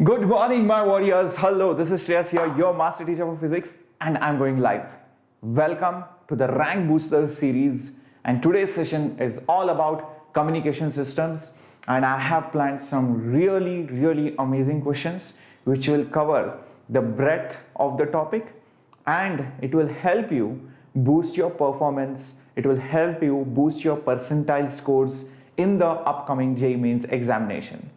Good morning, my warriors. Hello, this is Shreyas here, your master teacher for physics, and I'm going live. Welcome to the Rank Boosters series, and today's session is all about communication systems. And I have planned some really amazing questions which will cover the breadth of the topic, and it will help you boost your performance. It will help you boost your percentile scores in the upcoming JEE Mains examination.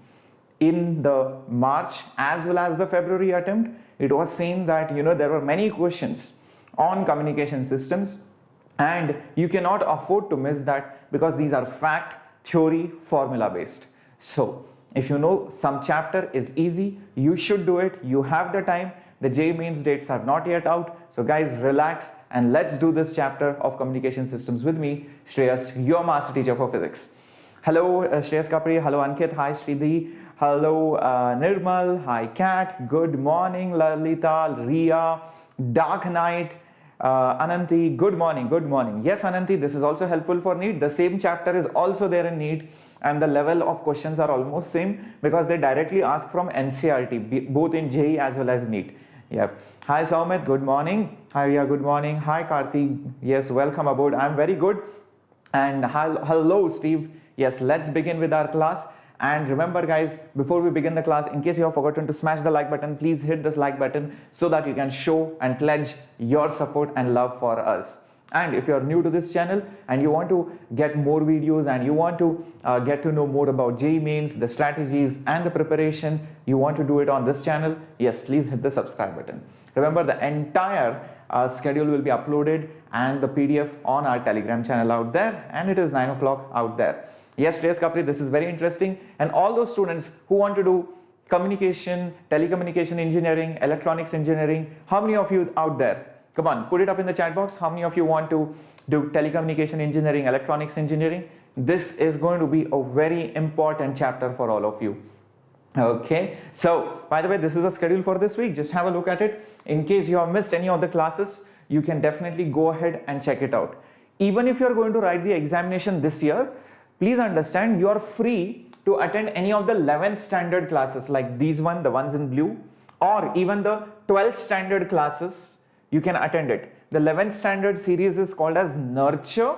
In the March as well as the February attempt, it was seen that there were many questions on communication systems, and you cannot afford to miss that because these are fact, theory, formula based. So if you know some chapter is easy, you should do it. You have the time. The JEE Mains dates are not yet out. So guys, relax and let's do this chapter of communication systems with me, Shreyas, your master teacher for physics. Hello, Shreyas Kapri. Hello, Ankit. Hi, Sridhi. Hello, Nirmal. Hi, Kat. Good morning, Lalita, Ria, Dark Knight, Ananti. Good morning. Good morning. Yes, Ananti, this is also helpful for NEET. The same chapter is also there in NEET, and the level of questions are almost same because they directly ask from NCERT, both in JEE as well as NEET. Yep. Hi, Saumit. Good morning. Hi, Ria. Good morning. Hi, Karthi. Yes, welcome aboard. I'm very good. And hello, Steve. Yes, let's begin with our class. And remember guys, before we begin the class, in case you have forgotten to smash the like button, please hit this like button so that you can show and pledge your support and love for us. And if you are new to this channel and you want to get more videos and you want to get to know more about JEE Mains, the strategies and the preparation, you want to do it on this channel, yes, please hit the subscribe button. Remember, the entire schedule will be uploaded and the PDF on our Telegram channel out there, and it is 9 o'clock out there. Yes, Shreyas Kapri, this is very interesting. And all those students who want to do communication, telecommunication engineering, electronics engineering, how many of you out there? Come on, put it up in the chat box. How many of you want to do telecommunication engineering, electronics engineering? This is going to be a very important chapter for all of you. Okay, so by the way, this is the schedule for this week. Just have a look at it. In case you have missed any of the classes, you can definitely go ahead and check it out. Even if you are going to write the examination this year, please understand you are free to attend any of the 11th standard classes like these one, the ones in blue, or even the 12th standard classes, you can attend it. The 11th standard series is called as Nurture,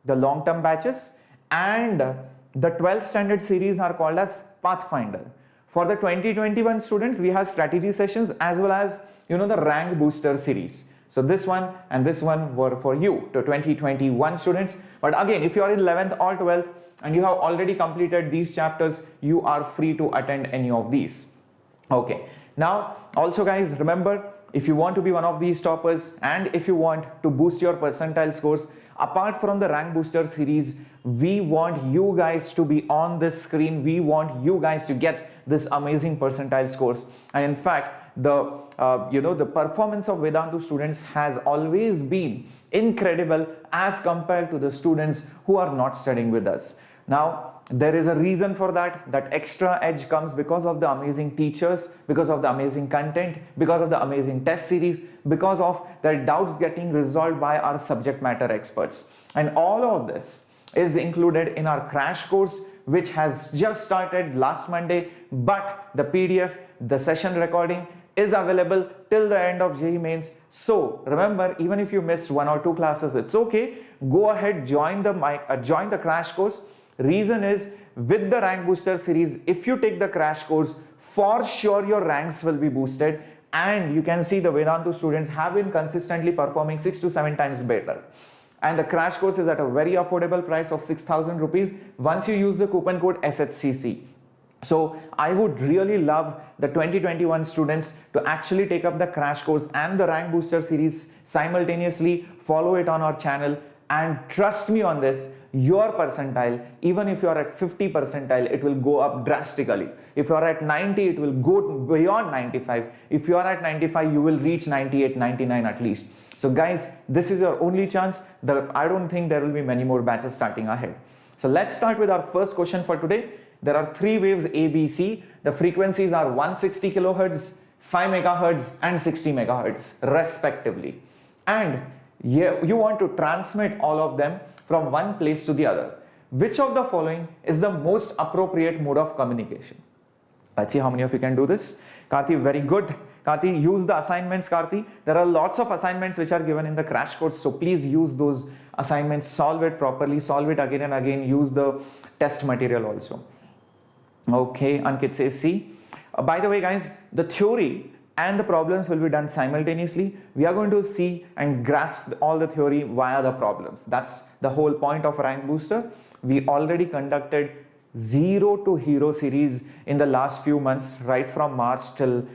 the long-term batches, and the 12th standard series are called as Pathfinder. For the 2021 students, we have strategy sessions as well as the rank booster series. So this one and this one were for you, to 2021 students. But again, if you are in 11th or 12th and you have already completed these chapters, you are free to attend any of these. Okay. Now, also guys, remember, if you want to be one of these toppers and if you want to boost your percentile scores, apart from the rank booster series, we want you guys to be on this screen. We want you guys to get this amazing percentile scores. And in fact, the performance of Vedantu students has always been incredible as compared to the students who are not studying with us. Now, there is a reason for that. That extra edge comes because of the amazing teachers, because of the amazing content, because of the amazing test series, because of the doubts getting resolved by our subject matter experts. And all of this is included in our crash course, which has just started last Monday, but the PDF, the session recording is available till the end of JEE Mains. So remember, even if you missed 1 or 2 classes, it's okay. Go ahead, join the crash course. Reason is, with the rank booster series, if you take the crash course, for sure your ranks will be boosted, and you can see the Vedantu students have been consistently performing 6 to 7 times better. And the crash course is at a very affordable price of 6,000 rupees once you use the coupon code SHCC. So I would really love the 2021 students to actually take up the crash course and the rank booster series simultaneously. Follow it on our channel, and trust me on this, your percentile, even if you are at 50 percentile, it will go up drastically. If you are at 90, it will go beyond 95. If you are at 95, you will reach 98, 99 at least. So guys, this is your only chance. I don't think there will be many more batches starting ahead. So let's start with our first question for today. There are 3 waves A, B, C. The frequencies are 160 kilohertz, 5 megahertz and 60 megahertz respectively. And you want to transmit all of them from one place to the other. Which of the following is the most appropriate mode of communication? Let's see how many of you can do this. Karthi, very good. Karthi, use the assignments, Karthi. There are lots of assignments which are given in the crash course, so please use those assignments, solve it properly, solve it again and again, use the test material also. Okay, Ankit says C. By the way, guys, the theory and the problems will be done simultaneously. We are going to see and grasp all the theory via the problems. That's the whole point of Rank Booster. We already conducted zero to hero series in the last few months, right from March till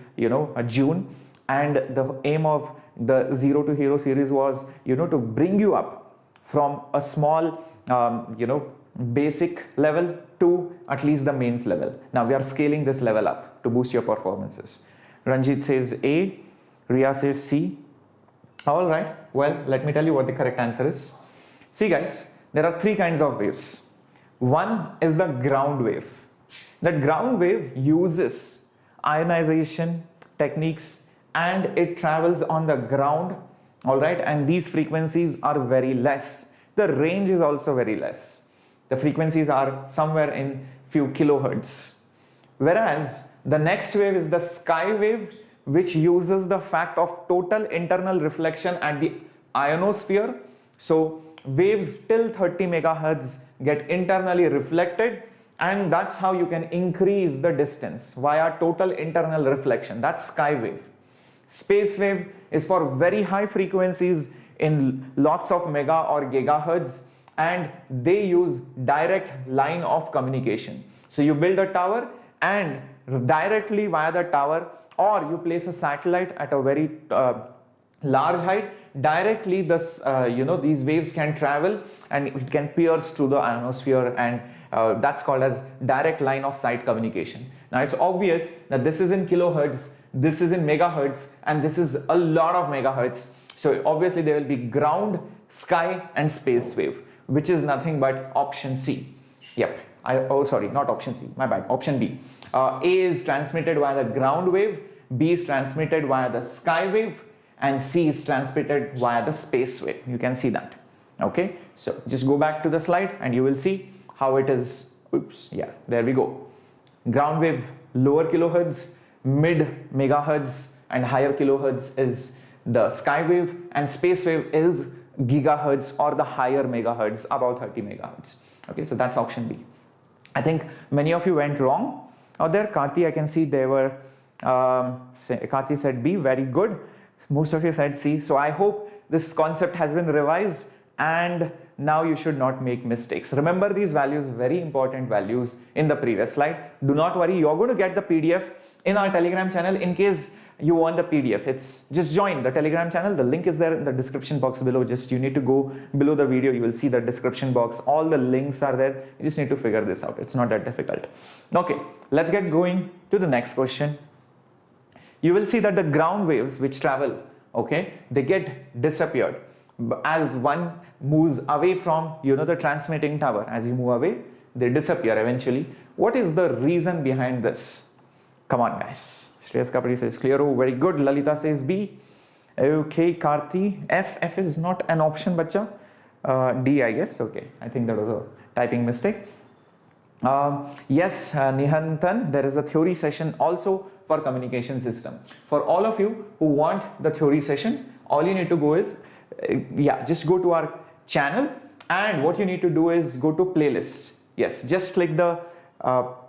June, and the aim of the zero to hero series was to bring you up from a small basic level to at least the mains level. Now we are scaling this level up to boost your performances. Ranjit says A, Riya says C. All right, well, let me tell you what the correct answer is. See guys, there are three kinds of waves. One is the ground wave. That ground wave uses ionization techniques and it travels on the ground, all right, and these frequencies are very less. The range is also very less. The frequencies are somewhere in few kilohertz. Whereas the next wave is the sky wave, which uses the fact of total internal reflection at the ionosphere. So waves till 30 megahertz get internally reflected, and that's how you can increase the distance via total internal reflection. That's sky wave. Space wave is for very high frequencies in lots of mega or gigahertz, and they use direct line of communication. So you build a tower and directly via the tower, or you place a satellite at a very large height, directly this these waves can travel and it can pierce through the ionosphere, and that's called as direct line of sight communication. Now it's obvious that this is in kilohertz, this is in megahertz, and this is a lot of megahertz. So obviously there will be ground, sky and space wave, which is nothing but option C. Yep, not option C, my bad, option B. A is transmitted via the ground wave, B is transmitted via the sky wave, and C is transmitted via the space wave. You can see that. Okay, so just go back to the slide and you will see how it is. Oops, yeah, there we go. Ground wave, lower kilohertz, mid megahertz and higher kilohertz is the sky wave, and space wave is gigahertz or the higher megahertz, about 30 megahertz. Okay, so that's option B. I think many of you went wrong out there. Karthi, I can see they were, Karthi said B, very good. Most of you said C. So I hope this concept has been revised and now you should not make mistakes. Remember these values, very important values in the previous slide. Do not worry, you're going to get the PDF in our Telegram channel in case you want the PDF. It's just join the Telegram channel. The link is there in the description box below. Just you need to go below the video. You will see the description box. All the links are there. You just need to figure this out. It's not that difficult. Okay, let's get going to the next question. You will see that the ground waves which travel, okay, they get disappeared as one moves away from the transmitting tower. As you move away, they disappear eventually. What is the reason behind this? Come on guys. Shreyas Kapadi says clear. Oh, very good. Lalita says B. Okay, Karthi. F is not an option, bacha. D, I guess. Okay, I think that was a typing mistake. Yes, Nihantan, there is a theory session also for communication system. For all of you who want the theory session, all you need to go is, just go to our channel, and what you need to do is go to playlist. Yes, just click the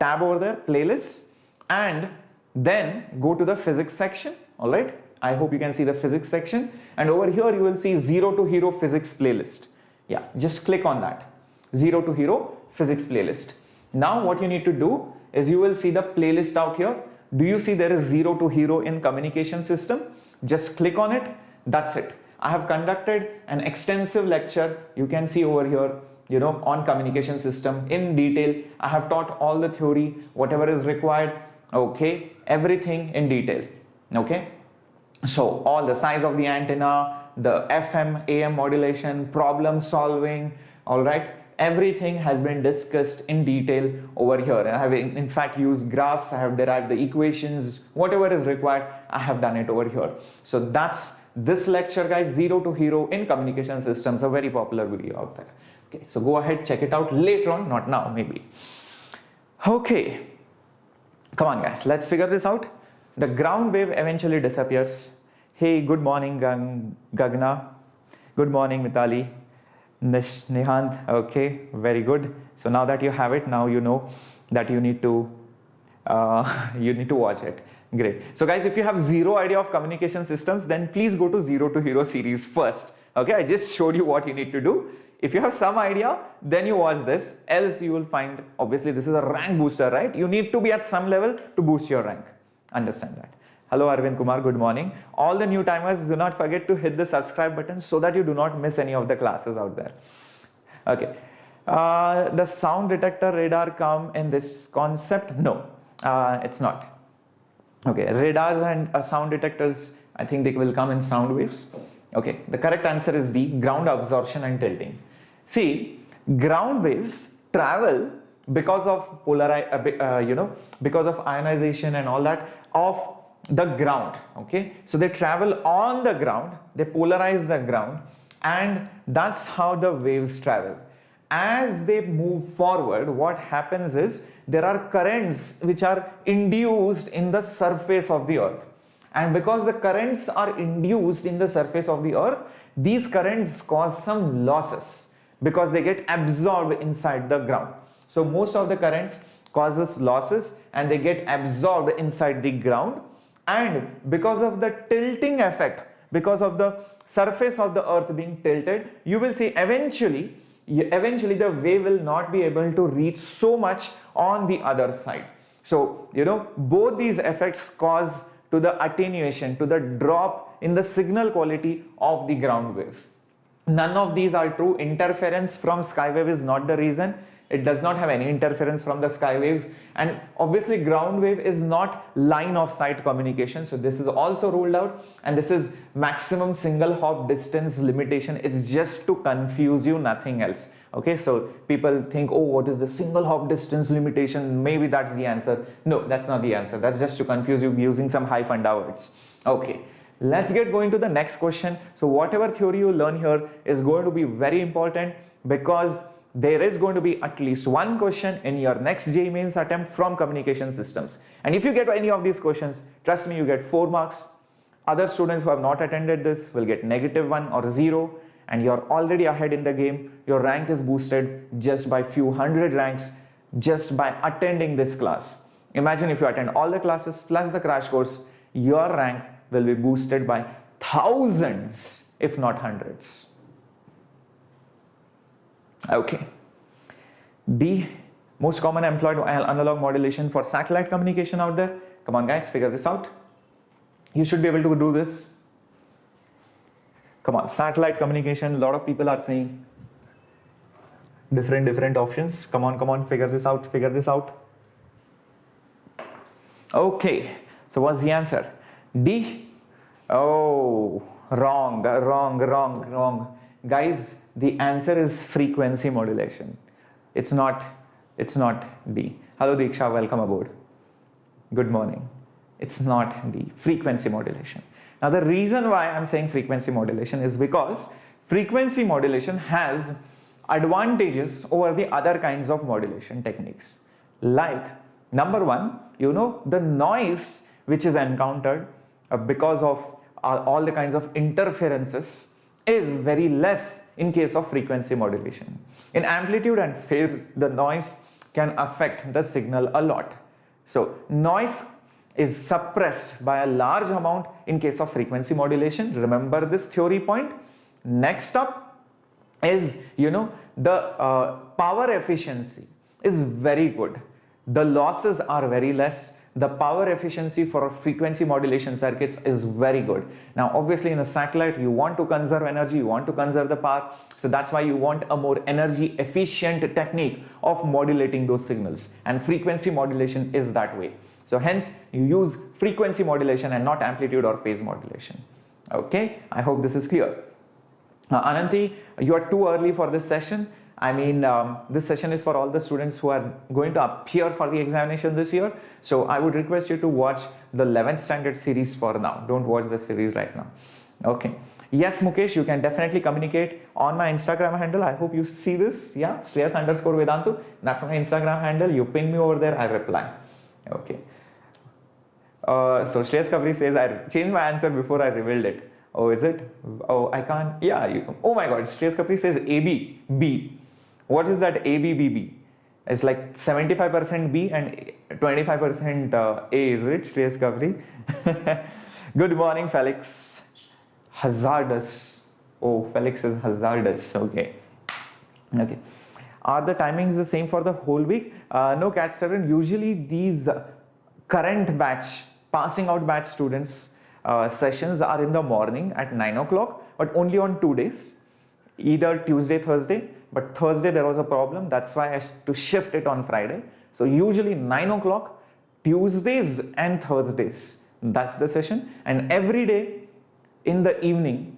tab over there, playlist, and then go to the physics section. All right, I hope you can see the physics section, and over here you will see 0 to hero physics playlist. Yeah, just click on that 0 to hero physics playlist. Now what you need to do is you will see the playlist out here. Do you see there is 0 to hero in communication system? Just click on it. That's it. I have conducted an extensive lecture. You can see over here, on communication system in detail. I have taught all the theory, whatever is required. Okay, everything in detail. Okay, so all the size of the antenna, the FM, AM modulation, problem solving, all right. Everything has been discussed in detail over here. I have in fact used graphs, I have derived the equations, whatever is required, I have done it over here. So that's this lecture, guys, 0 to hero in communication systems, a very popular video out there. Okay, so go ahead, check it out later on, not now, maybe. Okay, Come on guys, let's figure this out. The ground wave eventually disappears. Hey, good morning Gagna. Good morning Mitali. Nihant, okay, very good. So now that you have it, now you know that you need to watch it. Great. So guys, if you have zero idea of communication systems, then please go to Zero to Hero series first. Okay, I just showed you what you need to do. If you have some idea, then you watch this, else you will find, obviously this is a rank booster, right? You need to be at some level to boost your rank. Understand that. Hello Arvind Kumar, good morning. All the new timers, do not forget to hit the subscribe button so that you do not miss any of the classes out there. Okay. The sound detector radar come in this concept? No, it's not. Okay, radars and sound detectors, I think they will come in sound waves. Okay, the correct answer is D, ground absorption and tilting. See, ground waves travel because of because of ionization and all that of the ground. Okay, so they travel on the ground, they polarize the ground, and that's how the waves travel. As they move forward, what happens is there are currents which are induced in the surface of the earth. And because the currents are induced in the surface of the earth, these currents cause some losses because they get absorbed inside the ground. So most of the currents causes losses and they get absorbed inside the ground. And because of the tilting effect, because of the surface of the earth being tilted, you will see eventually the wave will not be able to reach so much on the other side. So, both these effects cause to the attenuation, to the drop in the signal quality of the ground waves. None of these are true. Interference from sky wave is not the reason. It does not have any interference from the sky waves, and obviously ground wave is not line of sight communication, so this is also ruled out. And this is maximum single hop distance limitation. It's just to confuse you, nothing else. Okay, so people think, oh, what is the single hop distance limitation? Maybe that's the answer. No, that's not the answer. That's just to confuse you using some high funda words. Okay, let's get going to the next question. So whatever theory you learn here is going to be very important, because there is going to be at least one question in your next JEE Mains attempt from communication systems. And if you get any of these questions, trust me, you get 4 marks. Other students who have not attended this will get -1 or 0, and you're already ahead in the game. Your rank is boosted just by few hundred ranks just by attending this class. Imagine if you attend all the classes plus the crash course, your rank will be boosted by thousands, if not hundreds. Okay, the most common employed analog modulation for satellite communication out there. Come on guys, figure this out. You should be able to do this. Come on, satellite communication, a lot of people are saying different options. Come on, figure this out. Okay, so what's the answer? D? Oh, wrong. Guys, the answer is frequency modulation. It's not D. Hello Diksha, welcome aboard. Good morning. It's not D, frequency modulation. Now the reason why I'm saying frequency modulation is because frequency modulation has advantages over the other kinds of modulation techniques. Like, number one, the noise which is encountered because of all the kinds of interferences is very less in case of frequency modulation. In amplitude and phase, the noise can affect the signal a lot. So noise is suppressed by a large amount in case of frequency modulation. Remember this theory point. Next up is, the power efficiency is very good. The losses are very less. The power efficiency for frequency modulation circuits is very good. Now, obviously in a satellite, you want to conserve energy, you want to conserve the power. So that's why you want a more energy efficient technique of modulating those signals. And frequency modulation is that way. So hence you use frequency modulation and not amplitude or phase modulation. Okay, I hope this is clear. Ananti, you are too early for this session. I mean, this session is for all the students who are going to appear for the examination this year. So I would request you to watch the 11th standard series for now. Don't watch the series right now. Okay. Yes, Mukesh, you can definitely communicate on my Instagram handle. I hope you see this. Yeah, Shreyas _Vedantu. That's my Instagram handle. You ping me over there, I reply. Okay. So Shreyas Kabri says, I changed my answer before I revealed it. Oh, is it? Oh, I can't. Yeah. Oh my God. Shreyas Kabri says AB, B. What is that ABBB? It's like 75% B and 25% A, is it, Shreyas Kabri? Good morning, Felix. Hazardous. Oh, Felix is hazardous. Okay. Okay. Are the timings the same for the whole week? No, Cat Student. Usually these current batch, passing out batch students sessions are in the morning at 9 o'clock, but only on 2 days, either Tuesday, Thursday. But Thursday there was a problem. That's why I had to shift it on Friday. So usually 9 o'clock, Tuesdays and Thursdays. That's the session. And every day in the evening,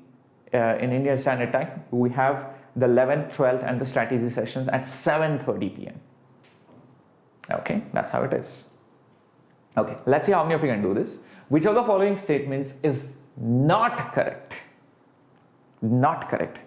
in Indian Standard Time, we have the 11th, 12th and the strategy sessions at 7:30 p.m. Okay, that's how it is. Okay, let's see how many of you can do this. Which of the following statements is not correct? Not correct.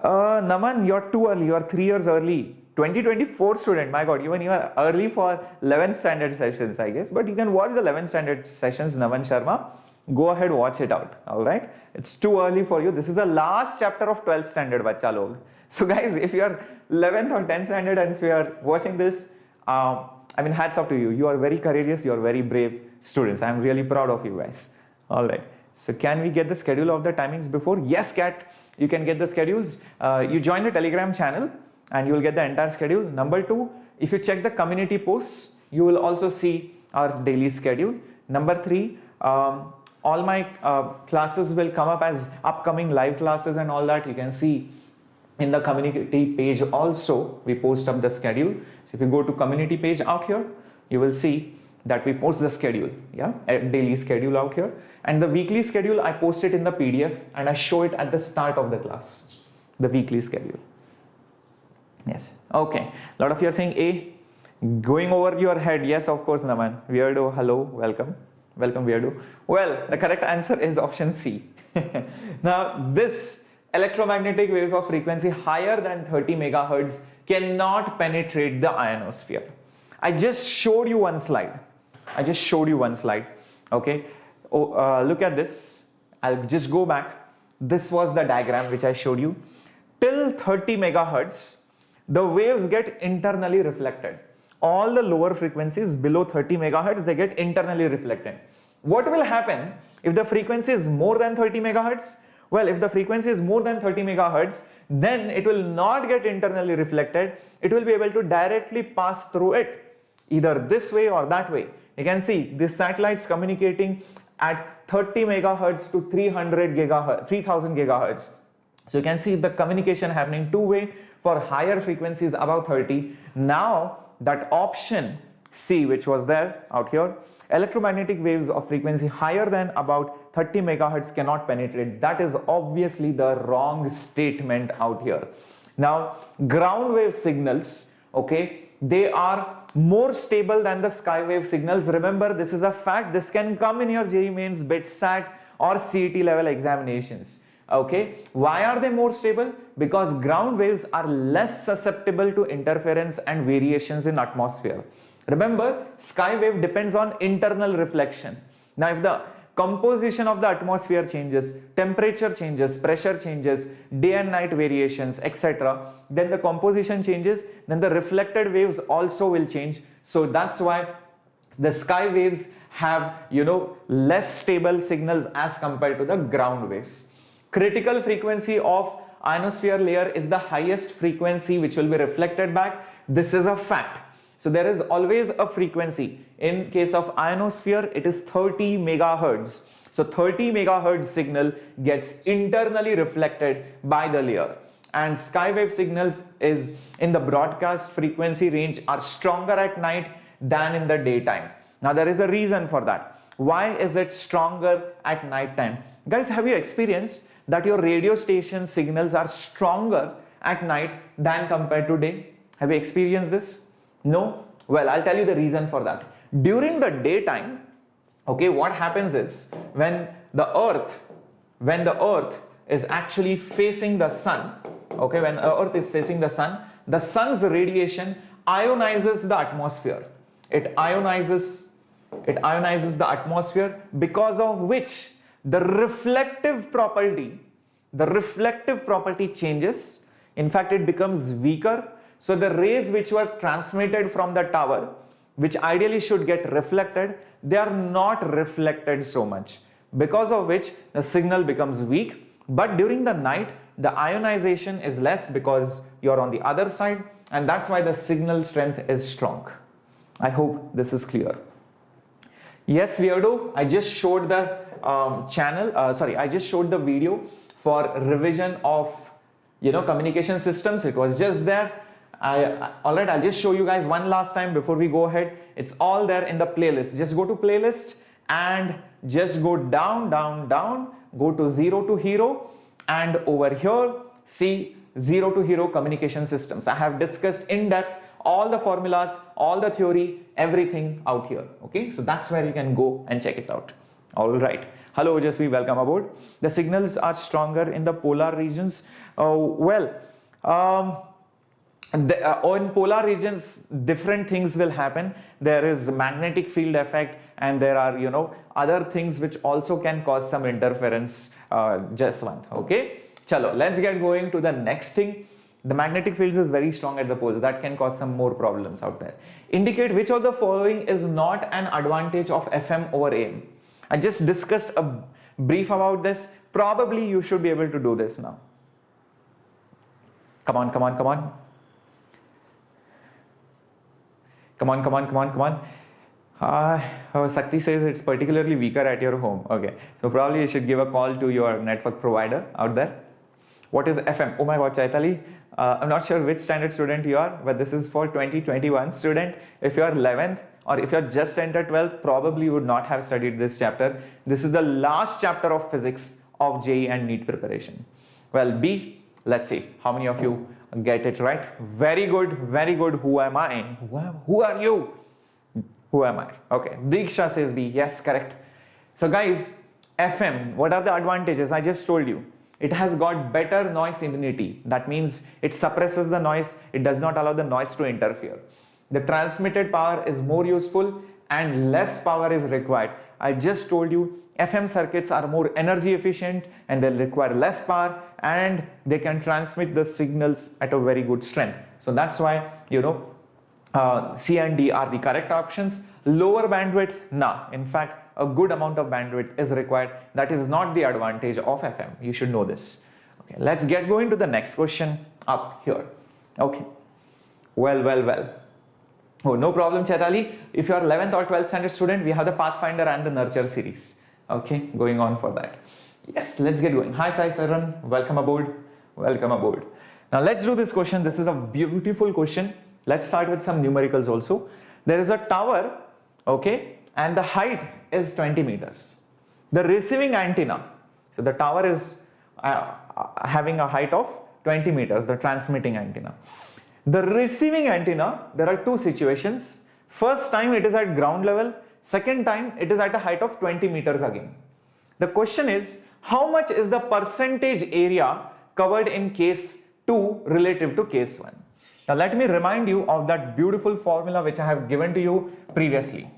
Naman, you're too early. You're 3 years early. 2024 student. My God, even you are early for 11th standard sessions, I guess. But you can watch the 11th standard sessions, Naman Sharma. Go ahead, watch it out. All right. It's too early for you. This is the last chapter of 12th standard, bacha log. So guys, if you are 11th or 10th standard and if you are watching this, I mean, hats off to you. You are very courageous. You are very brave students. I am really proud of you guys. All right. So can we get the schedule of the timings before? Yes, Kat. You can get the schedules. You join the Telegram channel and you will get the entire schedule. Number 2, if you check the community posts, you will also see our daily schedule. Number 3, all my classes will come up as upcoming live classes and all that. You can see in the community page also, we post up the schedule. So if you go to community page out here, you will see that we post the schedule, yeah, a daily schedule out here. And the weekly schedule, I post it in the PDF and I show it at the start of the class, the weekly schedule. Yes. Okay. A lot of you are saying A, going over your head. Yes, of course, Naman. Weirdo, hello, welcome. Welcome, Weirdo. Well, the correct answer is option C. Now, this electromagnetic waves of frequency higher than 30 megahertz cannot penetrate the ionosphere. I just showed you one slide. Okay. Oh, look at this. I'll just go back. This was the diagram which I showed you. Till 30 megahertz, the waves get internally reflected. All the lower frequencies below 30 megahertz, they get internally reflected. What will happen if the frequency is more than 30 megahertz? Well, if the frequency is more than 30 megahertz, then it will not get internally reflected. It will be able to directly pass through it, either this way or that way. You can see this satellite's communicating at 30 megahertz to 3000 gigahertz. So you can see the communication happening two-way for higher frequencies above 30. Now that option C, which was there out here, electromagnetic waves of frequency higher than about 30 megahertz cannot penetrate. That is obviously the wrong statement out here. Now ground wave signals, okay, they are more stable than the sky wave signals. Remember, this is a fact. This can come in your JEE Mains, BITSAT or CET level examinations. Okay, why are they more stable? Because ground waves are less susceptible to interference and variations in atmosphere. Remember, sky wave depends on internal reflection. Now, if the composition of the atmosphere changes, temperature changes, pressure changes, day and night variations, etc., then the composition changes, then the reflected waves also will change. So that's why the sky waves have, less stable signals as compared to the ground waves. Critical frequency of ionosphere layer is the highest frequency which will be reflected back. This is a fact. So there is always a frequency. In case of ionosphere, it is 30 megahertz. So 30 megahertz signal gets internally reflected by the layer. And skywave signals is in the broadcast frequency range are stronger at night than in the daytime. Now there is a reason for that. Why is it stronger at night time? Guys, have you experienced that your radio station signals are stronger at night than compared to day? Have you experienced this? No? Well, I'll tell you the reason for that. During the daytime, okay, what happens is when the earth is actually facing the sun, okay, when the earth is facing the sun's radiation ionizes the atmosphere. It ionizes It ionizes the atmosphere, because of which the reflective property changes. In fact, it becomes weaker. So the rays which were transmitted from the tower, which ideally should get reflected, they are not reflected so much, because of which the signal becomes weak. But during the night, the ionization is less because you're on the other side, and that's why the signal strength is strong. I hope this is clear. Yes, Weirdo, I just showed the I just showed the video for revision of communication systems. It was just there. Alright, I'll just show you guys one last time before we go ahead. It's all there in the playlist. Just go to playlist and just go down, go to 0 to hero, and over here see 0 to hero communication systems. I have discussed in depth all the formulas, all the theory, everything out here. Okay, so that's where you can go and check it out. All right. Hello, Jasvi, welcome aboard. The signals are stronger in the polar regions. In polar regions, different things will happen. There is magnetic field effect, and there are other things which also can cause some interference. Just one. Okay, chalo, let's get going to the next thing. The magnetic fields is very strong at the poles. That can cause some more problems out there. Indicate which of the following is not an advantage of FM over AM. I just discussed a brief about this. Probably you should be able to do this now. Come on. Come on. Sakti says it's particularly weaker at your home. Okay, so probably you should give a call to your network provider out there. What is FM? Oh my God, Chaitali. I'm not sure which standard student you are, but this is for 2021 student. If you are 11th or if you are just entered 12th, probably you would not have studied this chapter. This is the last chapter of physics of JEE and NEET preparation. Well, B, let's see how many of you get it right. Very good, very good. Who am I? Who are you? Who am I? Okay, Diksha says B. Yes, correct. So guys, FM, what are the advantages? I just told you. It has got better noise immunity. That means it suppresses the noise. It does not allow the noise to interfere. The transmitted power is more useful and less power is required. I just told you FM circuits are more energy efficient and they require less power, and they can transmit the signals at a very good strength. So that's why C and D are the correct options. Lower bandwidth, nah. In fact, a good amount of bandwidth is required. That is not the advantage of FM. You should know this. Okay, let's get going to the next question up here. Okay. Well. Oh, no problem, Chaitali. If you are 11th or 12th standard student, we have the Pathfinder and the Nurture series. Okay, going on for that. Yes, let's get going. Hi, Sai Saran. Welcome aboard. Now let's do this question. This is a beautiful question. Let's start with some numericals also. There is a tower, okay, and the height is 20 meters. The receiving antenna, so the tower is having a height of 20 meters, the transmitting antenna. The receiving antenna, there are two situations. First time it is at ground level, second time it is at a height of 20 meters again. The question is, how much is the percentage area covered in case 2 relative to case 1? Now let me remind you of that beautiful formula which I have given to you previously.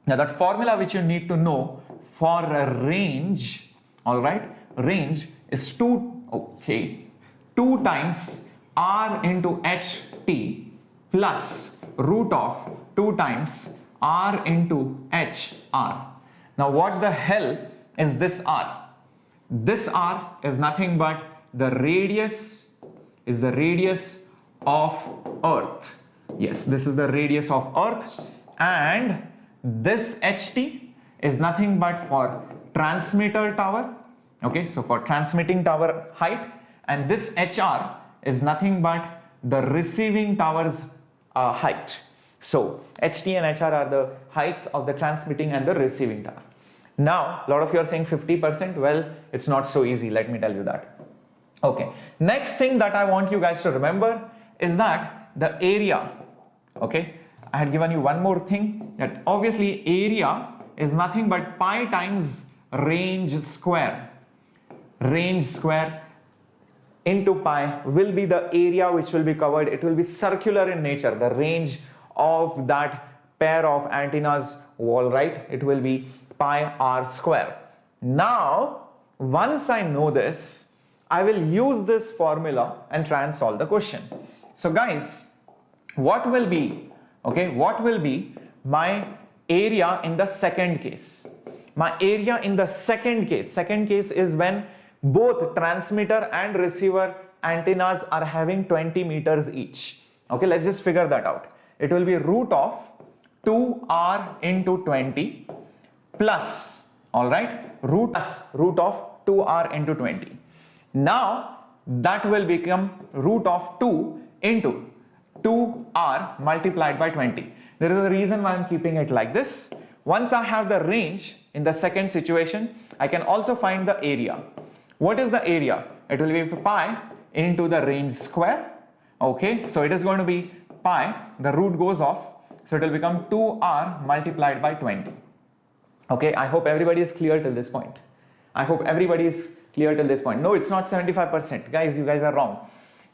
Now that formula which you need to know for a range, alright, range is 2 times R into HT plus root of 2 times R into HR. Now what the hell is this R? This R is nothing but the radius of Earth. Yes, this is the radius of Earth, and this HT is nothing but for transmitter tower. Okay, so for transmitting tower height, and this HR is nothing but the receiving tower's height. So HT and HR are the heights of the transmitting and the receiving tower. Now, a lot of you are saying 50%. Well, it's not so easy. Let me tell you that. Okay. Next thing that I want you guys to remember is that the area. Okay. I had given you one more thing, that obviously area is nothing but pi times range square. Range square into pi will be the area which will be covered. It will be circular in nature. The range of that pair of antennas wall, right? It will be pi r square. Now, once I know this, I will use this formula and try and solve the question. So guys, what will be, okay, what will be my area in the second case? My area in the second case is when both transmitter and receiver antennas are having 20 meters each. Okay, let's just figure that out. It will be root of 2r into 20 plus, all right, root of 2r into 20. Now that will become root of 2 into 2r multiplied by 20. There is a reason why I'm keeping it like this. Once I have the range in the second situation, I can also find the area. What is the area? It will be pi into the range square. Okay, so it is going to be pi, the root goes off, so it will become 2r multiplied by 20. Okay, I hope everybody is clear till this point. I hope everybody is clear till this point. No, it's not 75%. Guys, you guys are wrong.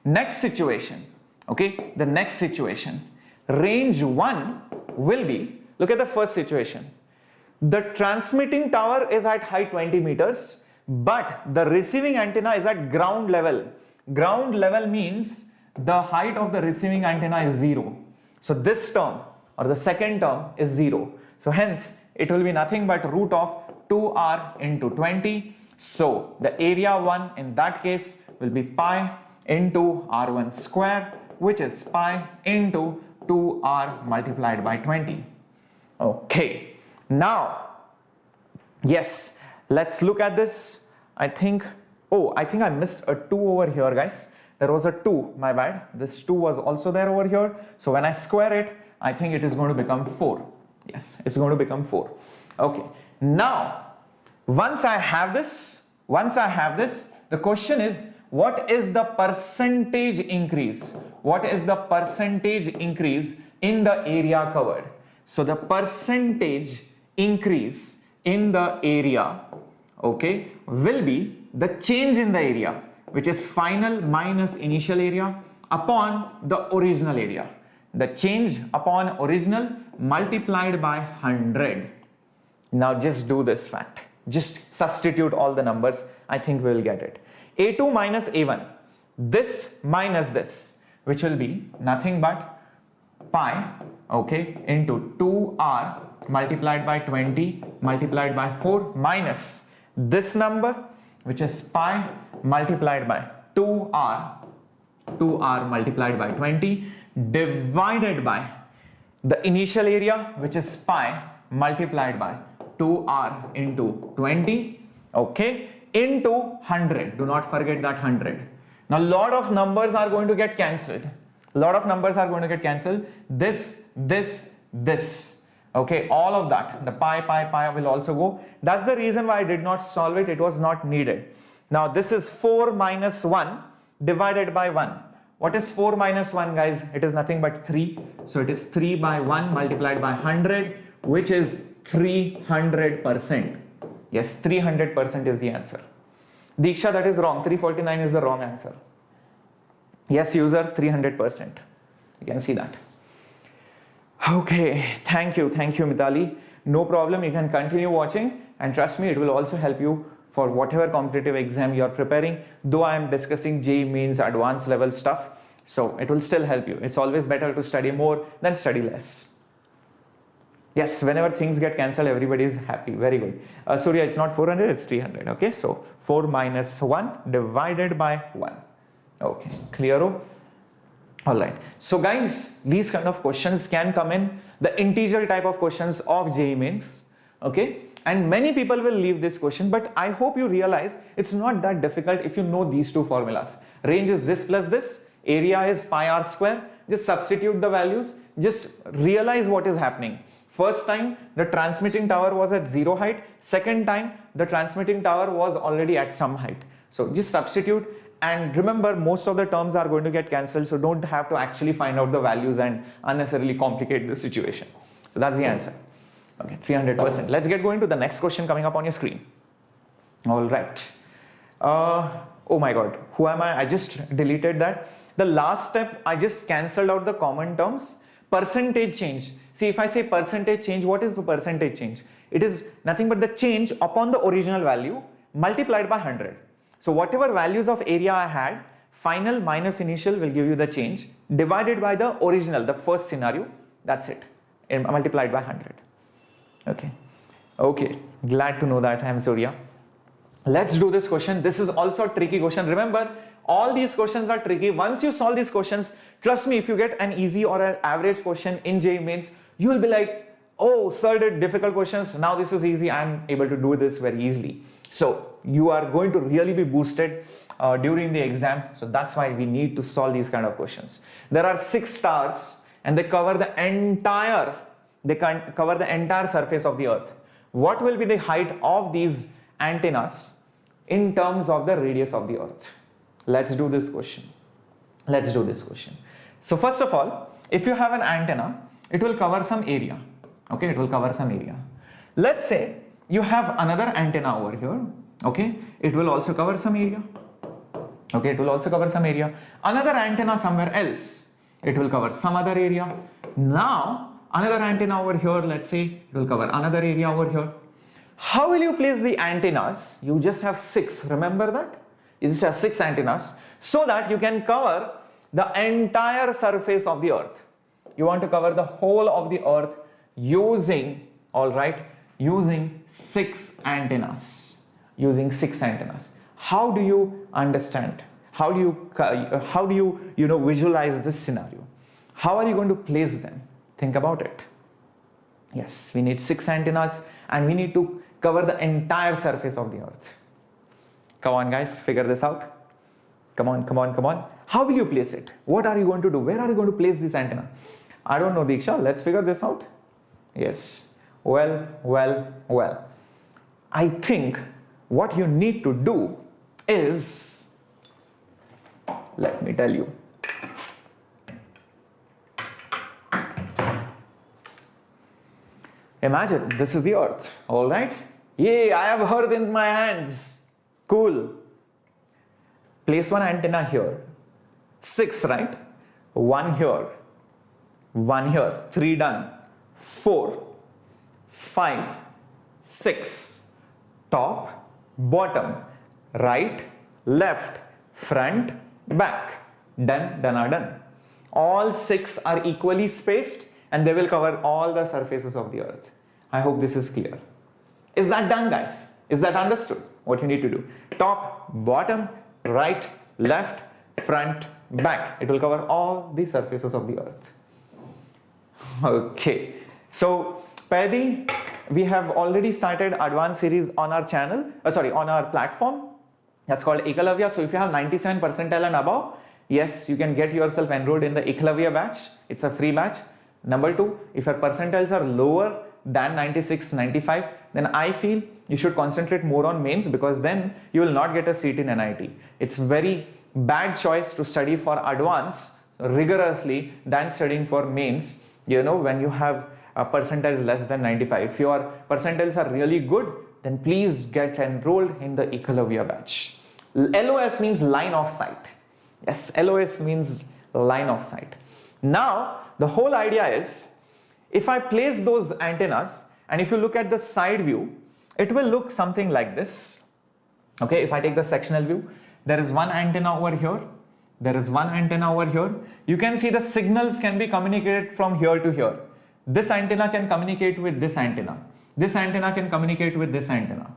Next situation, okay, the next situation, range 1 will be, look at the first situation. The transmitting tower is at height 20 meters, but the receiving antenna is at ground level. Ground level means the height of the receiving antenna is 0. So this term or the second term is 0. So hence it will be nothing but root of 2r into 20. So the area 1 in that case will be pi into r1 square, which is pi into 2r multiplied by 20. Okay, now yes, let's look at this. I think I missed a 2 over here, guys. There was a 2, my bad. This 2 was also there over here. So when I square it, I think it is going to become 4. Yes, it's going to become 4. Okay, now once I have this, the question is, what is the percentage increase? What is the percentage increase in the area covered? So the percentage increase in the area, okay, will be the change in the area, which is final minus initial area upon the original area. The change upon original multiplied by 100. Now just do this fact. Just substitute all the numbers. I think we will get it. A2 minus A1. This minus this, which will be nothing but pi, okay, into 2r multiplied by 20 multiplied by 4 minus this number, which is pi multiplied by 2r multiplied by 20 divided by the initial area, which is pi multiplied by 2r into 20, okay, into 100. Do not forget that 100. Now, lot of numbers are going to get cancelled. This, okay, all of that, the pi will also go. That's the reason why I did not solve it. It was not needed. Now, this is 4 minus 1 divided by 1. What is 4 minus 1, guys? It is nothing but 3. So it is 3 by 1 multiplied by 100, which is 300%. Yes, 300% is the answer. Diksha, that is wrong. 349 is the wrong answer. Yes, user, 300%. You can see that. Okay, thank you, Mitali. No problem, you can continue watching, and trust me, it will also help you for whatever competitive exam you are preparing. Though I am discussing JEE Mains advanced level stuff, so it will still help you. It's always better to study more than study less. Yes, whenever things get cancelled, everybody is happy. Very good. Surya, it's not 400, it's 300. Okay, so 4 minus 1 divided by 1. Okay, clear? Alright, so guys, these kind of questions can come in the integer type of questions of JEE Mains. Okay, and many people will leave this question, but I hope you realize it's not that difficult if you know these two formulas. Range is this plus this, area is pi r square. Just substitute the values, just realize what is happening. First time the transmitting tower was at 0 height, second time the transmitting tower was already at some height. So just substitute, and remember, most of the terms are going to get cancelled, so don't have to actually find out the values and unnecessarily complicate the situation. So that's the answer. Okay, 300%. Let's get going to the next question coming up on your screen. All right. Oh my god, who am I? I just deleted that. The last step, I just cancelled out the common terms, percentage change. See, if I say percentage change, what is the percentage change? It is nothing but the change upon the original value multiplied by 100. So whatever values of area I had, final minus initial will give you the change divided by the original, the first scenario. That's it, and multiplied by 100. Okay, glad to know that. I am Surya. Let's do this question. This is also a tricky question. Remember, all these questions are tricky. Once you solve these questions, trust me, if you get an easy or an average question in JEE Mains, you will be like, oh, sir did difficult questions, now this is easy, I'm able to do this very easily. So you are going to really be boosted during the exam. So that's why we need to solve these kind of questions. There are 6 stars and they cover the entire surface of the earth. What will be the height of these antennas in terms of the radius of the earth? Let's do this question. So first of all, if you have an antenna, it will cover some area. Okay, it will cover some area. Let's say you have another antenna over here. Okay, it will also cover some area. Okay, it will also cover some area. Another antenna somewhere else, it will cover some other area. Now another antenna over here, let's say it will cover another area over here. How will you place the antennas? You just have 6, remember that? You just have 6 antennas so that you can cover the entire surface of the earth. You want to cover the whole of the earth using, using 6 antennas. How do you understand? How do you visualize this scenario? How are you going to place them? Think about it. Yes, we need 6 antennas and we need to cover the entire surface of the earth. Come on guys, figure this out. Come on. How will you place it? What are you going to do? Where are you going to place this antenna? I don't know, Diksha. Let's figure this out. Yes. Well. I think what you need to do is, let me tell you. Imagine this is the earth, all right? Yay, I have earth in my hands. Cool. Place one antenna here. 6, right? 1 here. 3 done. 4, 5, 6. Top, bottom, right, left, front, back. Done. All 6 are equally spaced and they will cover all the surfaces of the earth. I hope this is clear. Is that done, guys? Is that understood? What you need to do? Top, bottom, right, left, front, back. It will cover all the surfaces of the earth. Okay. So, Paddy, we have already started advanced series on our channel, on our platform. That's called Ekalavya. So if you have 97 percentile and above, yes, you can get yourself enrolled in the Ekalavya batch. It's a free batch. Number 2, if your percentiles are lower than 96, 95, then I feel you should concentrate more on mains, because then you will not get a seat in NIT. It's very bad choice to study for advanced rigorously than studying for mains, when you have percentiles less than 95. If your percentiles are really good, then please get enrolled in the Ekalavya batch. LOS means line of sight. Yes, LOS means line of sight. Now, the whole idea is, if I place those antennas, and if you look at the side view, it will look something like this. Okay, if I take the sectional view, there is one antenna over here. There is one antenna over here. You can see the signals can be communicated from here to here. This antenna can communicate with this antenna. This antenna can communicate with this antenna.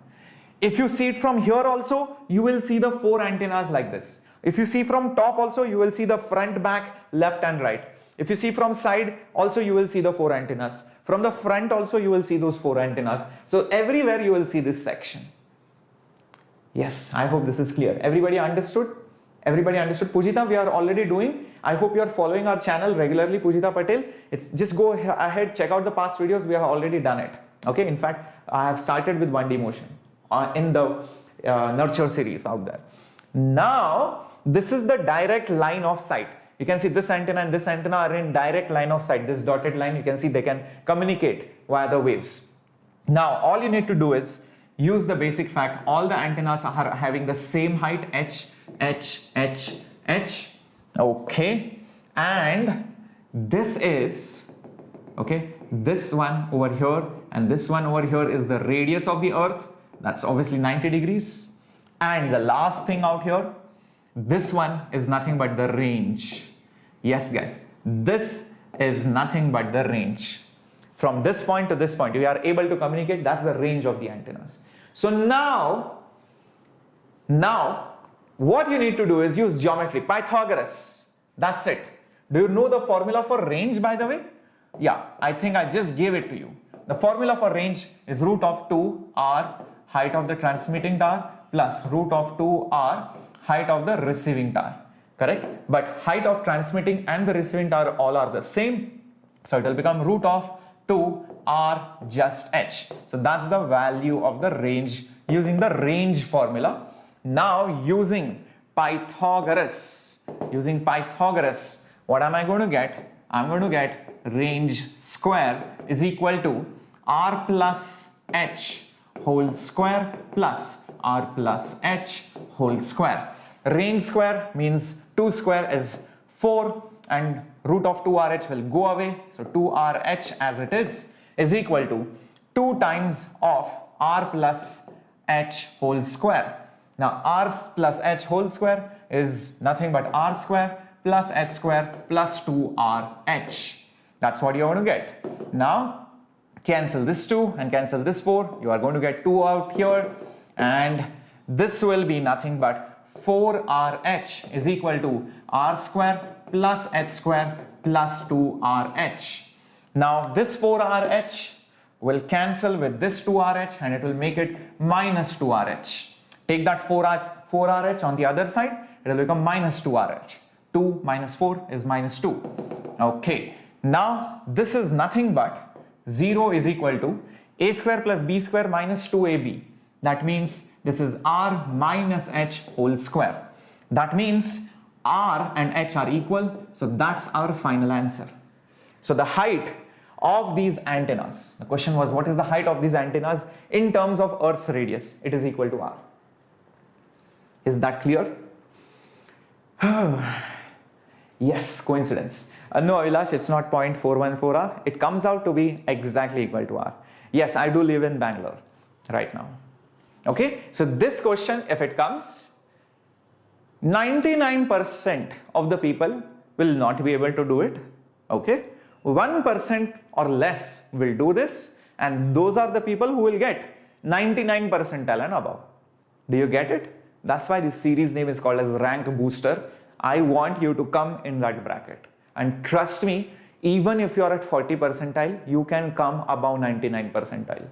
If you see it from here also, you will see the 4 antennas like this. If you see from top also, you will see the front, back, left and right. If you see from side also, you will see the 4 antennas. From the front also, you will see those 4 antennas. So everywhere you will see this section. Yes, I hope this is clear. Everybody understood? Everybody understood? Pujita, we are already doing. I hope you are following our channel regularly, Pujita Patel. Just go ahead, check out the past videos. We have already done it. Okay, in fact, I have started with 1D motion in the nurture series out there. Now, this is the direct line of sight. You can see this antenna and this antenna are in direct line of sight. This dotted line, you can see they can communicate via the waves. Now, all you need to do is use the basic fact. All the antennas are having the same height, h. Okay. And this is, okay, this one over here and this one over here is the radius of the earth. That's obviously 90 degrees. And the last thing out here, this one is nothing but the range. Yes guys, this is nothing but the range. From this point to this point, we are able to communicate. That's the range of the antennas. So now what you need to do is use geometry, Pythagoras. That's it. Do you know the formula for range, by the way? Yeah, I think I just gave it to you. The formula for range is root of 2r height of the transmitting tower plus root of 2r height of the receiving tower. Correct? But height of transmitting and the receiving tower all are the same. So it will become root of 2r just h. So that's the value of the range using the range formula. Now using Pythagoras, what am I going to get? I'm going to get range square is equal to r plus h whole square plus r plus h whole square. Range square means 2 square is 4 and root of 2rh will go away. So 2rh as it is equal to 2 times of r plus h whole square. Now r plus h whole square is nothing but r square plus h square plus 2rh. That's what you're going to get. Now cancel this 2 and cancel this 4. You are going to get 2 out here, and this will be nothing but 4rh is equal to r square plus h square plus 2rh. Now this 4rh will cancel with this 2rh and it will make it minus 2rh. Take that 4rh on the other side, it will become minus 2rh. 2 minus 4 is minus 2. Okay, now this is nothing but 0 is equal to a square plus b square minus 2ab. That means this is r minus h whole square. That means r and h are equal. So that's our final answer. So the height of these antennas, the question was what is the height of these antennas in terms of Earth's radius? It is equal to r. Is that clear? Yes, coincidence. No, Avilash, it's not 0.414 r. It comes out to be exactly equal to r. Yes, I do live in Bangalore right now. Okay, so this question, if it comes, 99% of the people will not be able to do it. Okay, 1% or less will do this, and those are the people who will get 99 percentile and above. Do you get it? That's why this series name is called as Rank Booster. I want you to come in that bracket. And trust me, even if you are at 40 percentile, you can come above 99 percentile.